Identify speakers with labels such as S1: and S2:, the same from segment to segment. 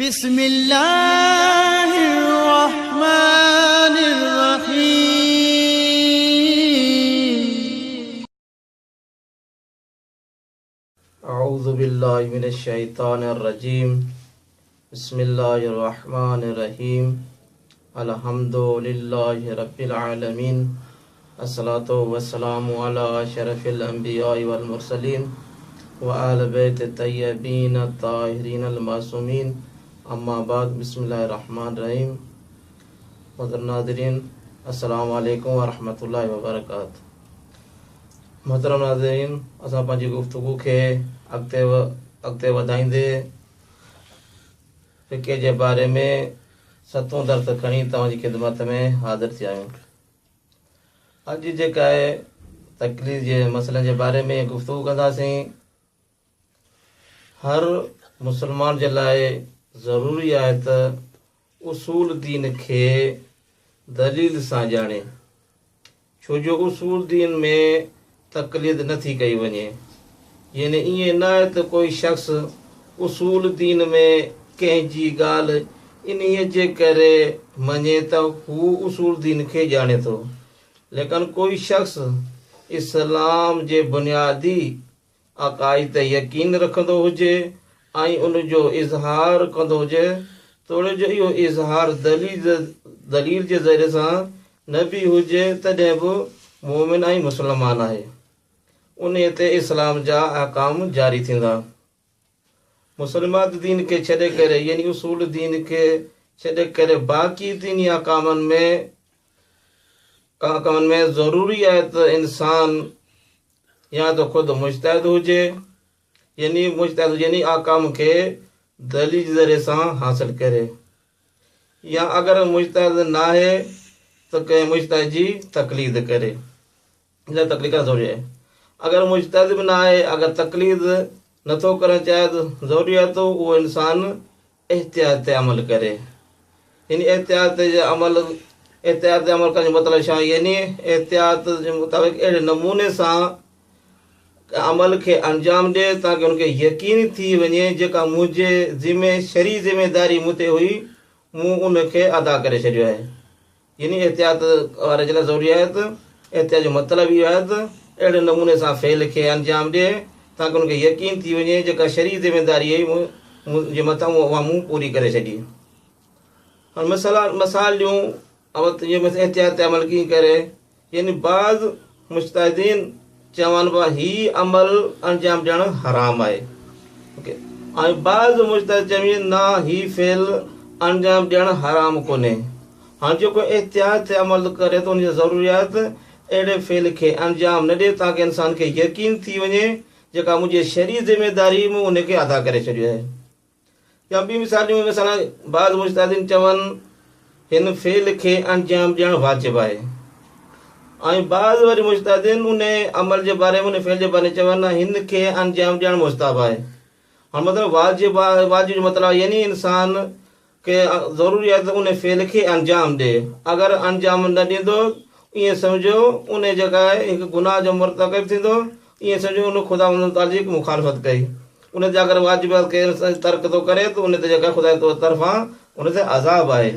S1: بسم الله الرحمن الرحيم.
S2: أعوذ بالله من الشيطان الرجيم. بسم الله الرحمن الرحيم. الحمد لله رب العالمين. الصلاة والسلام على أشرف الأنبياء والمرسلين وآل بيت الطيبين الطاهرين المعصومين. अम्मा बाद बिस्मिल्लाहिर्रहमानिर्रहीम। मोहतरम नाज़रीन, अस्सलामु अलैकुम वरहमतुल्लाहि वबरकातुहू। मोहतरम नाज़रीन, असां पंहिंजी गुफ़्तगू खे अॻिते वधाईंदे फ़िक़े जे बारे में 7 दर्स खणी तव्हांजी ख़िदमत में हाज़िर थिया आहियूं। अॼु जेका आहे तकलीफ़ जे मसइलनि जे बारे में गुफ़्तगू कंदासीं। हर मुस्लमान जे लाइ ज़रूरी आहे त उसूल दीन खे दलील सां ॼाणे, छो जो उसूल दीन में तक़लीद नथी कई वञे। यानी ईअं न आहे त कोई शख़्स उसूल दीन में कंहिंजी ॻाल्हि इन्हीअ जे करे मञे त हू उसूल दीन खे ॼाणे थो, लेकिन कोई शख़्स इस्लाम जे बुनियादी अक़ाइद ते यकीन रखंदो हुजे ऐं उनजो इज़हार कंदो हुजे त उनजो इहो इज़हार दलील जे ज़रिए सां न बि हुजे तॾहिं बि मोमिन ऐं मुस्लमान आहे। उन ते इस्लाम जा अहकाम जारी थींदा। मुस्लिमात दीन खे छॾे करे यानी उसूल दीन खे छॾे करे बाक़ी दीनी अहकामनि में ज़रूरी आहे त इंसान या त ख़ुदि मुजतहिद हुजे, यानी अहकाम खे दलील जे ज़रिए सां हासिल करे, या अगर मुजतहिद न आहे त कंहिं मुजतहिद जी तक़लीद करे। तक़लीद करणु ज़रूरी आहे। अगर मुजतहिद बि न आहे, अगर तक़लीद नथो करणु चाहे त ज़रूरी आहे त उहो इंसान एहतियात ते अमल करे। यानी एहतियात ते अमल करण जो मतिलबु छा, यानी एहतियात जे मुताबिक़ अहिड़े नमूने सां अमल खे अंजाम ॾिए ताकि उनखे यकीन थी वञे जेका मुंहिंजे शरी ज़िमेदारी मूं ते हुई मूं उनखे अदा करे छॾियो आहे। यानी एहतियात वारे जे लाइ ज़रूरी आहे त एहतियात जो मतिलबु इहो आहे त अहिड़े नमूने सां फेल खे अंजाम ॾिए ताकि उनखे यकीन थी वञे जेका शरी ज़िमेदारी हुई मुंहिंजे मथां उहा मूं पूरी करे छॾी। हाणे मसालियूं एहतियात ते अमल कीअं करे, यानी बाज़ मुजतहिदीन चवनि पिया ही अमल अंजाम ॾियणु हराम आहे, ऐं बाज़ मुजतहिद चवनि न ही फेल अंजाम ॾियणु हराम कोन्हे। हाणे जेको एहतियात ते अमल करे त उनजी ज़रूरी आहे त अहिड़े फेल खे अंजाम न ॾिए ताकि इंसान खे यकीन थी वञे जेका मुंहिंजी शरी ज़िमेदारी मूं उनखे अदा करे छॾियो आहे। या ॿी मिसालियूं में बाज़ मुजतहिदीन चवनि हिन फेल खे अंजाम ॾियणु वाजिबु आहे, ऐं बाज़ वरी मुजतहिदीन उन अमल जे बारे में उन फेल जे बारे में चवनि हिन खे अंजाम ॾियणु मुस्ताहब आहे। हाणे मतिलबु वाजिबु जो मतिलबु यानी इंसान खे ज़रूरी आहे त उन फेल खे अंजाम ॾिए। अगरि अंजाम न ॾींदो ईअं सम्झो उन जेका आहे हिकु गुनाह जो मुर्तकिब थींदो, ईअं सम्झो उन ख़ुदा ताला जी मुखालफ़त कई। उन ते अगरि वाजिबात खे तर्क थो करे त उन ते जेका ख़ुदा तरफ़ां उन ते अज़ाब आहे।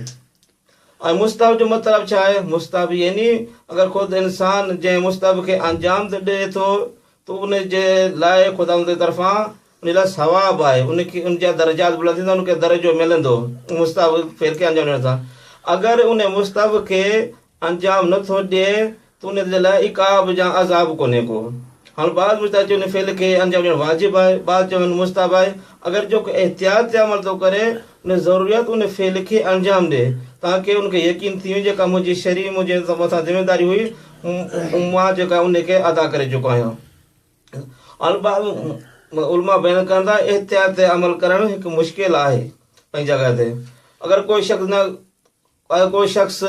S2: ऐं मुस्ताहब जो मतिलबु छा आहे, मुस्ताहब यानी अगरि ख़ुदि इंसान जंहिं मुस्ताहब खे अंजाम ॾिए थो त उन जे लाइ ख़ुदा जी तरफ़ां उन लाइ सवाब आहे, उनखे उनजा दर्जात बुलंद थींदा, उनखे दर्जो मिलंदो मुस्ताहब फेल खे अंजाम ॾियण सां। अगरि उन मुस्ताहब खे अंजाम नथो ॾिए त उन जे लाइ इक़ाब या अज़ाब कोन्हे को। हाणे बाज़ मुजतहिद चवनि फेल खे अंजाम ॾियणु वाजिबु आहे, बाज़ चवनि मुस्ताहब आहे। अगरि जेको एहतियात ते अमल थो करे उन ज़रूरी आहे त उन फेल खे अंजाम ॾिए ताकि उनखे यकीन थी वञे जेका मुंहिंजी शरीर मुंहिंजे मथां ज़िमेदारी हुई मां जेका उनखे अदा करे चुको आहियां। उलमा बयान कनि था एहतियात ते अमल करणु हिकु मुश्किल आहे पंहिंजी जॻह ते। अगरि कोई शख़्स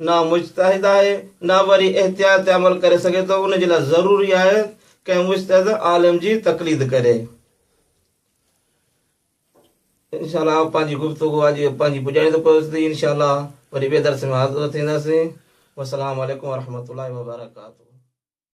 S2: न मुजतहिद आहे न वरी एहतियात ते अमल करे सघे थो, उनजे लाइ ज़रूरी आहे कंहिं मुजतहिद आलिम जी तक़लीद करे। इंशाअल्लाह पंहिंजी गुफ़्तगू अॼु पंहिंजी पुॼाणी थो पहुची। इंशाअल्लाह वरी ॿिए दर्स में हाज़िर थींदासीं। वस्सलामु अलैकुम वरहमतुल्लाहि वबरकातुहू।